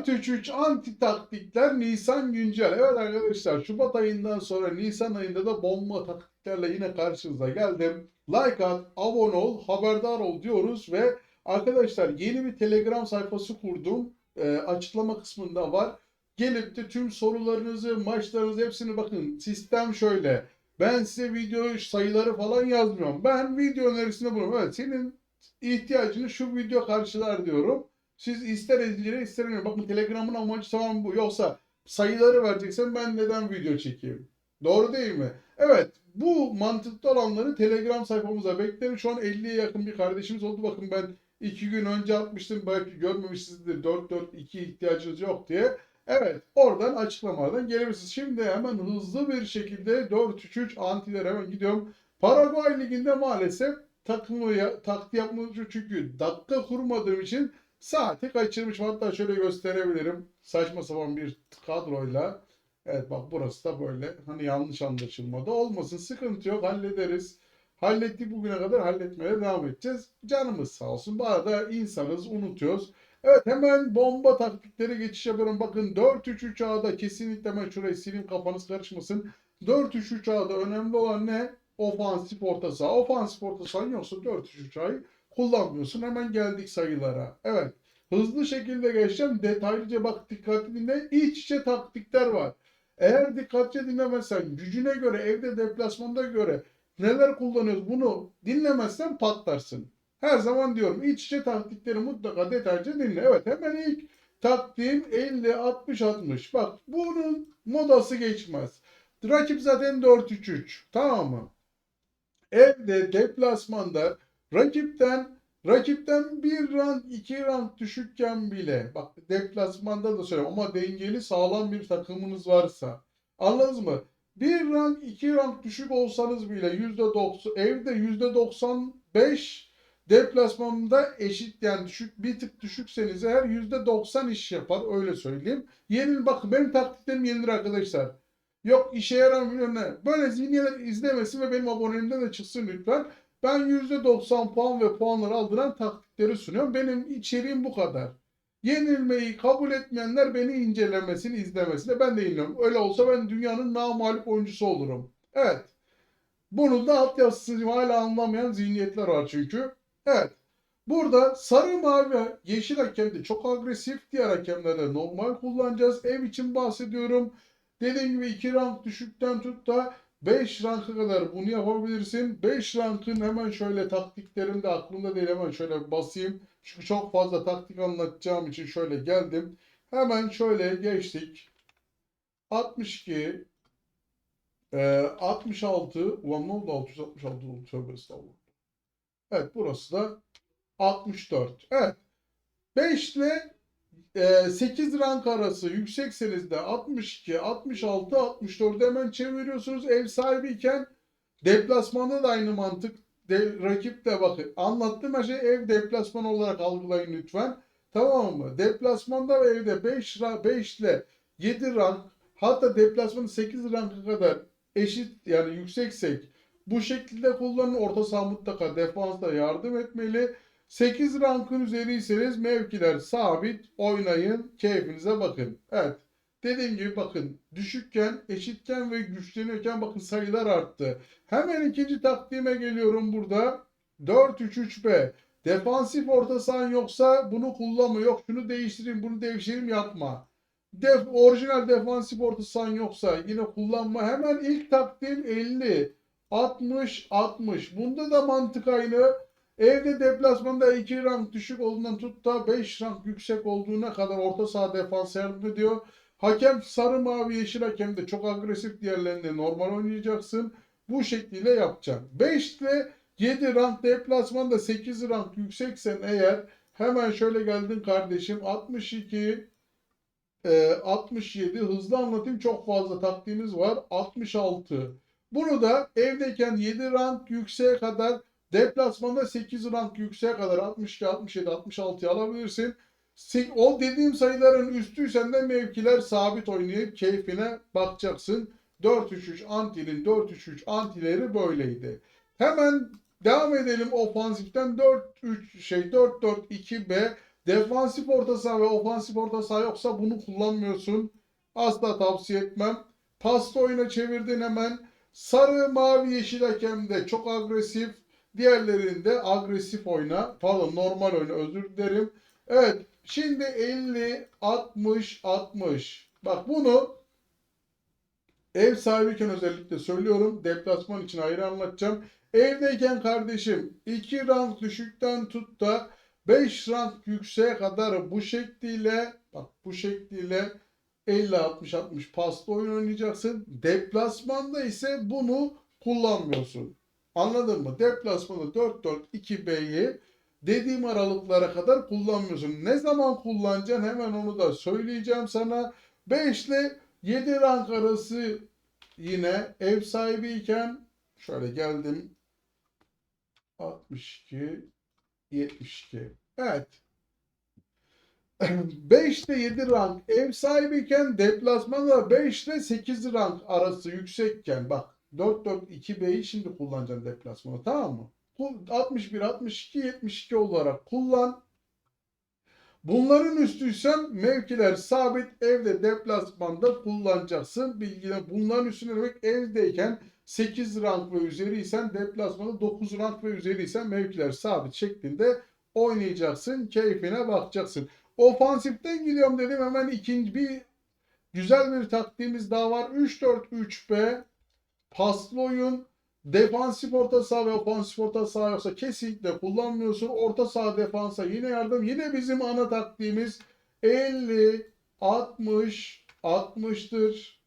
4-3-3 anti taktikler Nisan güncel. Evet arkadaşlar, Şubat ayından sonra Nisan ayında da bomba taktiklerle yine karşınıza geldim. Like at, abone ol, haberdar ol diyoruz ve arkadaşlar yeni bir Telegram sayfası kurdum. Açıklama kısmında var. Gelip de tüm sorularınızı, maçlarınızı hepsini bakın. Sistem şöyle. Ben size video sayıları falan yazmıyorum. Ben video önerisinde bulunuyorum. Evet, senin ihtiyacını şu video karşılar diyorum. Siz ister izleyin ister izleyin. Bakın Telegram'ın amacı tamam bu. Yoksa sayıları vereceksen ben neden video çekeyim? Doğru değil mi? Evet. Bu mantıklı olanları Telegram sayfamıza beklerim. Şu an 50'ye yakın bir kardeşimiz oldu. Bakın ben 2 gün önce atmıştım. Belki görmemişsinizdir. 4-4-2 ihtiyacınız yok diye. Evet. Oradan açıklamalardan gelebilirsiniz. Şimdi hemen hızlı bir şekilde 4-3-3 antilere hemen gidiyorum. Paraguay Ligi'nde maalesef taktiği yapmadığım çünkü dakika kurmadığım için saati kaçırmışım. Hatta şöyle gösterebilirim. Saçma sapan bir kadroyla. Evet bak, burası da böyle. Hani yanlış anlaşılmadı. Olmasın, sıkıntı yok, hallederiz. Hallettik bugüne kadar, halletmeye devam edeceğiz. Canımız sağ olsun. Bu arada insanız, unutuyoruz. Evet, hemen bomba taktikleri geçiş yapıyorum. Bakın 4-3-3 A'da kesinlikle, ben şurayı sileyim kafanız karışmasın. 4-3-3 A'da önemli olan ne? Ofansif orta saha. Ofansif orta saha yoksa 4-3-3 A'yı kullanmıyorsun. Hemen geldik sayılara. Evet. Hızlı şekilde geçeceğim. Detaylıca bak, dikkatli dinle. İç içe taktikler var. Eğer dikkatli dinlemezsen, gücüne göre, evde deplasmanda göre neler kullanıyoruz bunu dinlemezsen patlarsın. Her zaman diyorum, iç içe taktikleri mutlaka detaylıca dinle. Evet, hemen ilk taktiğim 50-60-60. Bak, bunun modası geçmez. Rakip zaten 4-3-3. Tamam mı? Evde deplasmanda rakipten bir rank iki rank düşükken bile, bak deplasmanda da söylüyorum ama dengeli sağlam bir takımınız varsa, anladınız mı? Bir rank iki rank düşük olsanız bile %90, evde %95, deplasmanda eşit yani düşük, bir tık düşükseniz eğer %90 iş yapar, öyle söyleyeyim. Bakın benim taktiklerim yenilir arkadaşlar. Yok işe yaramıyor ne? Böyle zihniyetler izlemesin ve benim abonemde de çıksın lütfen. Ben %90 puan ve puanları aldıran taktikleri sunuyorum. Benim içeriğim bu kadar. Yenilmeyi kabul etmeyenler beni incelemesini, izlemesini ben de inliyorum. Öyle olsa ben dünyanın namağlup oyuncusu olurum. Evet. Bunun da altyazısı hala anlamayan zihniyetler var çünkü. Evet. Burada sarı, mavi, yeşil hakemde çok agresif. Diğer hakemlerde normal kullanacağız. Ev için bahsediyorum. Dediğim gibi 2 rank düşükten tut da 5 ranka kadar bunu yapabilirsin. 5 rankın hemen şöyle taktiklerim de aklımda değil, hemen şöyle basayım. Çünkü çok fazla taktik anlatacağım için şöyle geldim. Hemen şöyle geçtik. 62, 66, ulan ne oldu 666 oldu, tövbe estağfurullah. Evet, burası da 64. Evet, 5 ile 8 rank arası yüksekseniz de 62, 66, 64'e hemen çeviriyorsunuz. Ev sahibiyken deplasmanda da aynı mantık. Rakip de bakın. Anlattığım her şey ev deplasman olarak algılayın lütfen. Tamam mı? Deplasmanda ve evde 5 ile 7 rank, hatta deplasmanda 8 ranka kadar eşit yani yükseksek bu şekilde kullanın. Orta saha mutlaka defansta yardım etmeli. 8 rankın üzeriyseniz mevkiler sabit, oynayın, keyfinize bakın. Evet. Dediğim gibi bakın, düşükken, eşitken ve güçleniyorken bakın sayılar arttı. Hemen ikinci taktiğime geliyorum burada. 4-3-3-B. Defansif orta sahan yoksa bunu kullanma. Yok şunu değiştireyim, bunu değiştireyim, yapma. Orijinal defansif orta sahan yoksa yine kullanma. Hemen ilk taktiğim 50, 60, 60. Bunda da mantık aynı. Evde deplasmanda 2 rank düşük olduğundan tut da 5 rank yüksek olduğuna kadar orta saha defans yardım ediyor. Hakem sarı, mavi, yeşil hakem de çok agresif, diğerlerinde normal oynayacaksın. Bu şekilde yapacaksın. 5 ile 7 rank deplasmanda 8 rank yükseksen eğer hemen şöyle geldin kardeşim, 62, 67 hızlı anlatayım, çok fazla taktiğimiz var. 66. Bunu da evdeyken 7 rank yükseğe kadar, deplasmanda 8 rank yükseğe kadar 62, 67, 66'yı alabilirsin. O dediğim sayıların üstüysen de mevkiler sabit oynayıp keyfine bakacaksın. 4-3-3 Antil'in 4-3-3 antileri böyleydi. Hemen devam edelim ofansiften. 4-3 4-4-2-B. Defansif orta saha ve ofansif orta saha yoksa bunu kullanmıyorsun. Asla tavsiye etmem. Pasta oyuna çevirdin hemen. Sarı, mavi, yeşil hakemde çok agresif. Diğerlerinde agresif oyna. Pardon, normal oyna, özür dilerim. Evet, şimdi 50, 60, 60. Bak bunu ev sahibiyken özellikle söylüyorum. Deplasman için ayrı anlatacağım. Evdeyken kardeşim 2 rank düşükten tut da 5 rank yükseğe kadar bu şekliyle, bak bu şekliyle 50-60-60 paslı oyun oynayacaksın. Deplasmanda ise bunu kullanmıyorsun. Anladın mı? Deplasmanda 4-4-2-B'yi dediğim aralıklara kadar kullanmıyorsun. Ne zaman kullanacaksın hemen onu da söyleyeceğim sana. 5 ile 7 rank arası yine ev sahibiyken şöyle geldim 62 72. Evet. 5 ile 7 rank ev sahibiyken deplasmanda 5 ile 8 rank arası yüksekken bak 4-4-2-B'yi şimdi kullanacaksın deplasmanda, tamam mı? 61 62 72 olarak kullan. Bunların üstüysen mevkiler sabit, evde deplasmanda kullanacaksın. Bilgiler bunların üstüne demek, evdeyken 8 rank ve üzeriysen deplasmanda 9 rank ve üzeriysen mevkiler sabit şeklinde oynayacaksın. Keyfine bakacaksın. Ofansiften gidiyorum dedim, hemen ikinci bir güzel bir taktiğimiz daha var. 3-4-3-B paslı oyun. Defansif orta saha ve ofansif orta saha yoksa kesinlikle kullanmıyorsun. Orta saha defansa yine yardım. Yine bizim ana taktiğimiz 50, 60, 60'tır.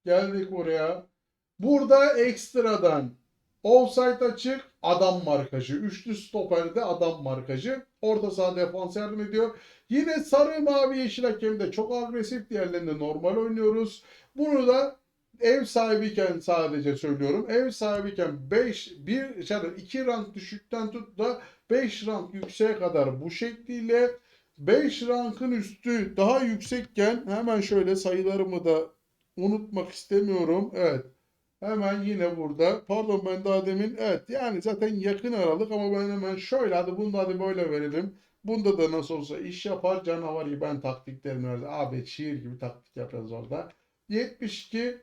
Geldik buraya. Burada ekstradan offside açık, adam markajı. Üçlü stoperde adam markajı. Orta saha defansa yardım ediyor. Yine sarı, mavi, yeşil hakemde çok agresif. Diğerlerinde normal oynuyoruz. Bunu da ev sahibiyken sadece söylüyorum. Ev sahibiyken 5, 1, 2 rank düşükten tut da 5 rank yükseğe kadar bu şekliyle, 5 rankın üstü daha yüksekken hemen şöyle sayılarımı da unutmak istemiyorum. Evet. Hemen yine burada. Pardon, ben daha demin, evet yani zaten yakın aralık ama ben hemen şöyle, hadi bunu da hadi böyle verelim. Bunda da nasıl olsa iş yapar canavar gibi ben taktiklerimi verdim. Abi şiir gibi taktik yapacağız orada. 72,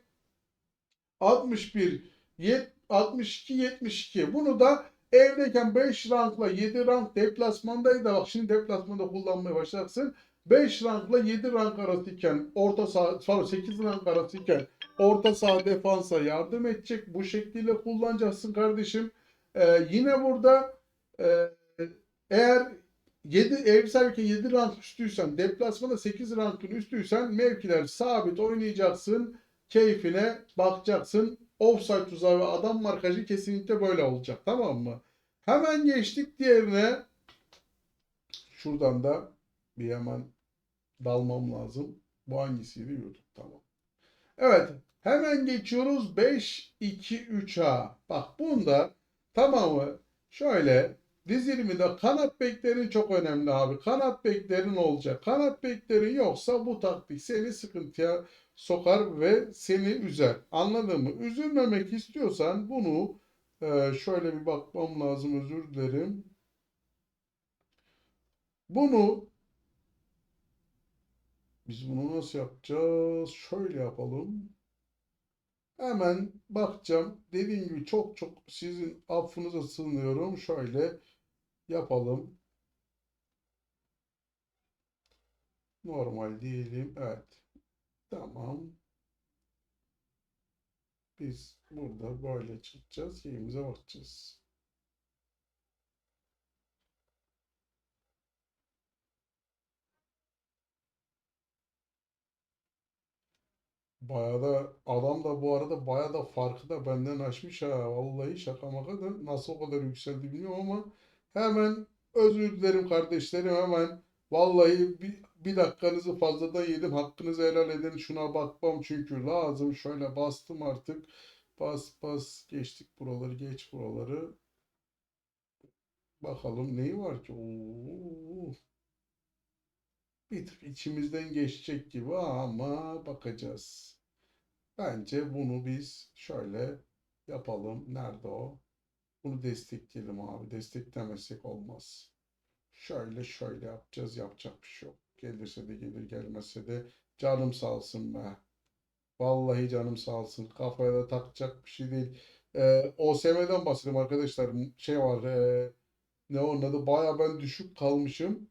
61, 62, 72. Bunu da evdeyken 5 rankla 7 rank deplasmandaydı. Bak şimdi deplasmanda kullanmaya başlarsın. 5 rankla 7 rank arasıyken orta saha, sonra 8 rank arasıyken orta saha defansa yardım edecek. Bu şekilde kullanacaksın kardeşim. Yine burada e, eğer 7 ev sahibiyken 7 rank üstüysen, deplasmanda 8 rankın üstüysen mevkiler sabit oynayacaksın. Keyfine bakacaksın. Offside tuzağı ve adam markajı kesinlikle böyle olacak. Tamam mı? Hemen geçtik diğerine. Şuradan da bir hemen dalmam lazım. Bu hangisiydi? YouTube. Tamam. Evet. Hemen geçiyoruz 5-2-3'a. Bak bunda tamamı şöyle dizilimi de kanat beklerin çok önemli abi. Kanat beklerin olacak. Kanat beklerin yoksa bu taktik seni sıkıntıya sokar ve seni üzer. Anladın mı? Üzülmemek istiyorsan bunu şöyle bir bakmam lazım, özür dilerim. Bunu biz bunu nasıl yapacağız? Şöyle yapalım. Hemen bakacağım. Dediğim gibi çok çok sizin affınıza sığınıyorum. Şöyle yapalım. Normal diyelim. Evet. Tamam. Biz burada böyle çıkacağız. Şeyimize bakacağız. Bayağı da adam da bu arada bayağı da farkı da benden aşmış ha. Vallahi şaka maka da nasıl o kadar yükseldi bilmiyorum ama hemen özür dilerim kardeşlerim, hemen vallahi bir dakikanızı fazladan yedim. Hakkınızı helal edin. Şuna bakmam çünkü lazım. Şöyle bastım artık. Bas bas geçtik buraları, geç buraları. Bakalım neyi var ki? Oo, bir tık içimizden geçecek gibi ama bakacağız. Bence bunu biz şöyle yapalım. Nerede o? Bunu destekleyelim abi. Desteklemezsek olmaz. Şöyle şöyle yapacağız. Yapacak bir şey yok. Gelirse de gelir, gelmezse de canım sağ olsun be. Vallahi canım sağ olsun. Kafaya da takacak bir şey değil. OSM'den bahsedeyim arkadaşlar. Şey var. Ne onun adı? Baya ben düşük kalmışım.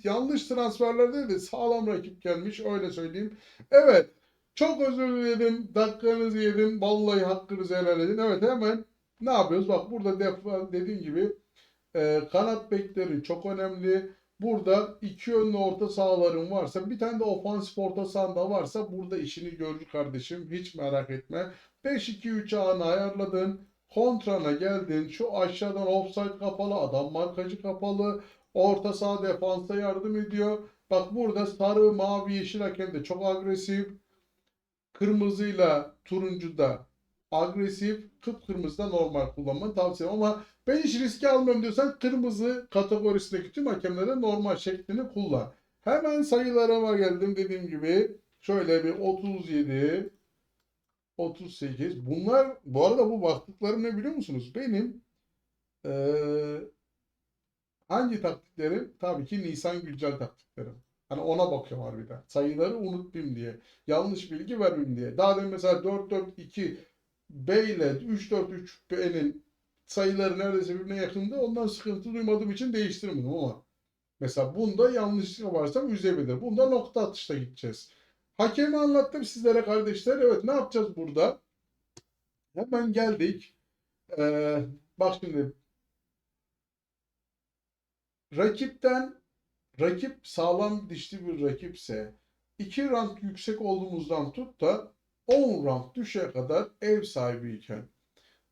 Yanlış transferlerde de sağlam rakip gelmiş. Öyle söyleyeyim. Evet. Çok özür dilerim. Dakikanızı yedim. Vallahi hakkınızı helal edin. Evet, hemen ne yapıyoruz? Bak burada dediğim gibi kanat bekleri çok önemli. Burada iki yönlü orta sahaların varsa, bir tane de ofansif orta sahan da varsa burada işini görür kardeşim. Hiç merak etme. 5-2-3 ağını ayarladın. Kontrana geldin. Şu aşağıdan offside kapalı, adam markacı kapalı. Orta saha defansa yardım ediyor. Bak burada sarı, mavi, yeşil hakem de çok agresif. Kırmızıyla turuncu da agresif, kıpkırmızı da normal kullanmanı tavsiye ederim. Ama ben hiç riske almıyorum diyorsan kırmızı kategorisindeki tüm hakemlere normal şeklini kullan. Hemen sayılarıma geldim dediğim gibi. Şöyle bir 37, 38. Bunlar bu arada, bu baktıklarım ne biliyor musunuz? Benim eee, hangi taktiklerim? Tabii ki Nisan güncel taktiklerim. Hani ona bakıyorum harbiden. Sayıları unutmayayım diye. Yanlış bilgi vermeyeyim diye. Daha demin mesela 4-4-2 B ile 3-4-3B'nin sayıları neredeyse birbirine yakındı. Ondan sıkıntı duymadığım için değiştirmedim ama mesela bunda yanlışlık varsa üzebilir. Bunda nokta atışta gideceğiz. Hakemi anlattım sizlere kardeşler. Evet, ne yapacağız burada? Hemen geldik. Ee, bak şimdi, rakipten rakip sağlam dişli bir rakipse, 2 rank yüksek olduğumuzdan tut da 10 rank düşe kadar ev sahibiyken,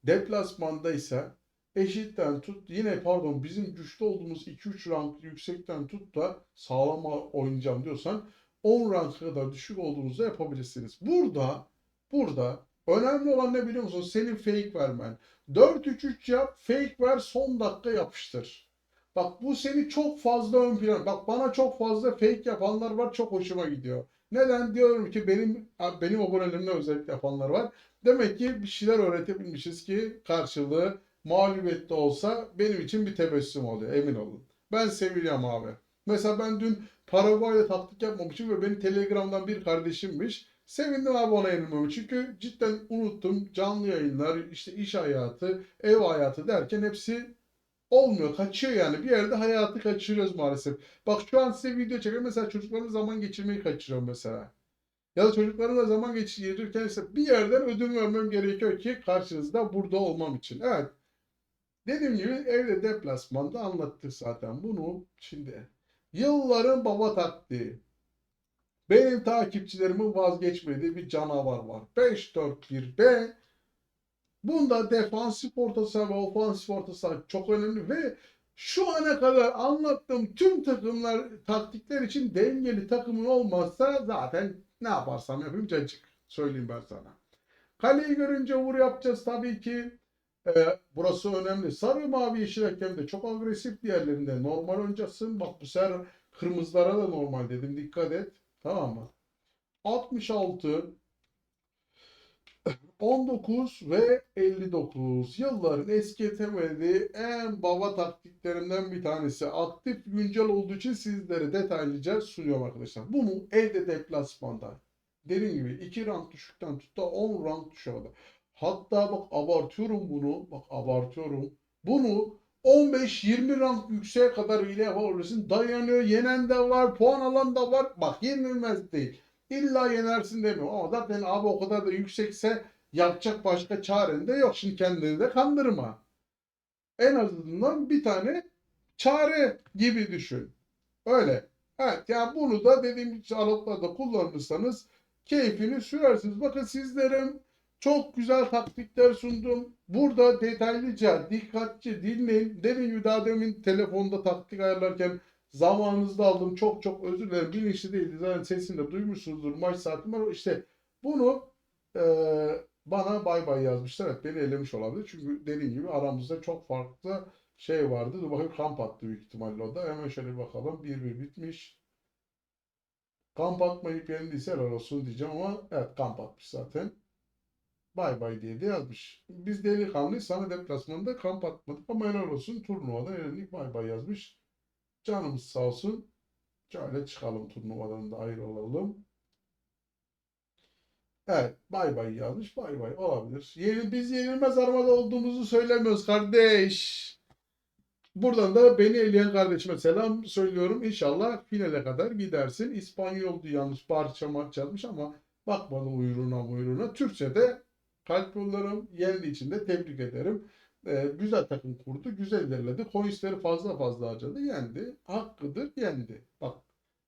deplasmandaysa eşitten tut, yine pardon bizim güçlü olduğumuz 2-3 rank yüksekten tut da sağlam oynayacağım diyorsan 10 rank kadar düşük olduğunuzda yapabilirsiniz. Burada önemli olan ne biliyor musun? Senin fake vermen. 4-3-3 yap, fake ver, son dakika yapıştır. Bak bu seni çok fazla ön plan. Bak bana çok fazla fake yapanlar var, çok hoşuma gidiyor. Neden diyorum ki, benim abonelerimde özellikle yapanlar var. Demek ki bir şeyler öğretebilmişiz ki karşılığı mağlubiyette olsa benim için bir tebessüm oluyor, emin olun. Ben seviyorum abi. Mesela ben dün Paraguay'da taktik yapmamışım ve beni Telegram'dan bir kardeşimmiş. Sevindim abi ona yenilmemi. Çünkü cidden unuttum. Canlı yayınlar, işte iş hayatı, ev hayatı derken hepsi olmuyor. Kaçıyor yani. Bir yerde hayatı kaçırıyoruz maalesef. Bak şu an size video çekiyorum. Mesela çocuklarla zaman geçirmeyi kaçırıyorum mesela. Ya da çocuklarımla zaman geçirirken ise bir yerden ödün vermem gerekiyor ki karşınızda burada olmam için. Evet. Dediğim gibi evde deplasmanda anlattık zaten bunu. Şimdi yılların baba taktiği. Benim takipçilerimin vazgeçmediği bir canavar var. 5-4-1-B. Bunda defansif orta saha ve ofansif orta saha çok önemli ve şu ana kadar anlattığım tüm takımlar, taktikler için dengeli takımın olmazsa zaten ne yaparsam yapayım cacık. Söyleyeyim ben sana. Kaleyi görünce vur yapacağız tabii ki. Burası önemli. Sarı, mavi, yeşil hakem de çok agresif, diğerlerinde normal oynayacaksın. Bak bu sefer kırmızılara da normal dedim, dikkat et. Tamam mı? 66, 19 ve 59 yılların eskitemediği en baba taktiklerinden bir tanesi. Aktif, güncel olduğu için sizlere detaylıca sunuyorum arkadaşlar. Bunu evde deplasmanda, dediğim gibi 2 rank düşükten tut da 10 rank düşe kadar. Hatta bak abartıyorum bunu. Bak abartıyorum. Bunu 15-20 rank yükseğe kadar bile yapabilirsin. Dayanıyor. Yenen de var. Puan alan da var. Bak yenilmez değil. İlla yenersin demiyorum. Ama zaten abi o kadar da yüksekse yapacak başka çaren de yok. Şimdi kendini de kandırma. En azından bir tane çare gibi düşün. Öyle. Evet, yani bunu da dediğim gibi aralıklarda kullanırsanız keyfini sürersiniz. Bakın sizlerin çok güzel taktikler sundum. Burada detaylıca, dikkatli dinleyin. Dediğim gibi daha demin telefonda taktik ayarlarken zamanınızı da aldım. Çok çok özür dilerim. Bilinçli değildi. Zaten sesini de duymuşsunuzdur. Maç saatim var. İşte bunu bana bay bay yazmışlar. Evet, beni elemiş olabilir. Çünkü dediğim gibi aramızda çok farklı şey vardı. Dur bakayım, kamp attı büyük ihtimalle o da. Hemen şöyle bir bakalım. 1-1 bitmiş. Kamp atmayıp yenildiyse helal olsun diyeceğim ama evet, kamp atmış zaten. Bay bay diye de yazmış. Biz delikanlıyız, sana deplasmanda kamp atmadık ama helal olsun turnuvada yenildik, bay bay yazmış. Canımız sağ olsun. Şöyle çıkalım turnuvadan da ayrılalım. Evet, bay bay yazmış, bay bay olabilir. Biz yenilmez armada olduğumuzu söylemiyoruz kardeş. Buradan da beni eleyen kardeşime selam söylüyorum. İnşallah finale kadar gidersin. İspanyoldu yanlış parça maç yazmış ama bakmadım uyruğuna. Türkçe'de kalp yollarım yendiği için de tebrik ederim. Güzel takım kurdu. Güzel ilerledi. Coinsleri fazla harcadı. Yendi. Hakkıdır. Yendi. Bak.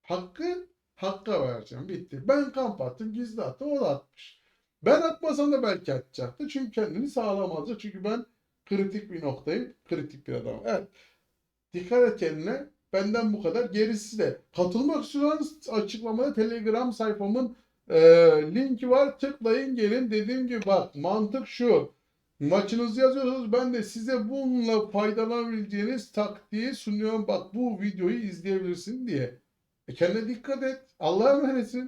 Hakkı Hakka vereceğim. Bitti. Ben kamp attım. Gizli attı. O da atmış. Ben atmasam da belki atacaktı. Çünkü kendini sağlamazdı. Çünkü ben kritik bir noktayım. Kritik bir adam. Evet. Dikkat et kendine. Benden bu kadar. Gerisi de. Katılmak istiyorsanız açıklamada Telegram sayfamın linki var. Tıklayın gelin. Dediğim gibi bak mantık şu. Maçınızı yazıyorsunuz. Ben de size bununla faydalanabileceğiniz taktiği sunuyorum. Bak bu videoyu izleyebilirsin diye. Kendine dikkat et. Allah'a emanetsin.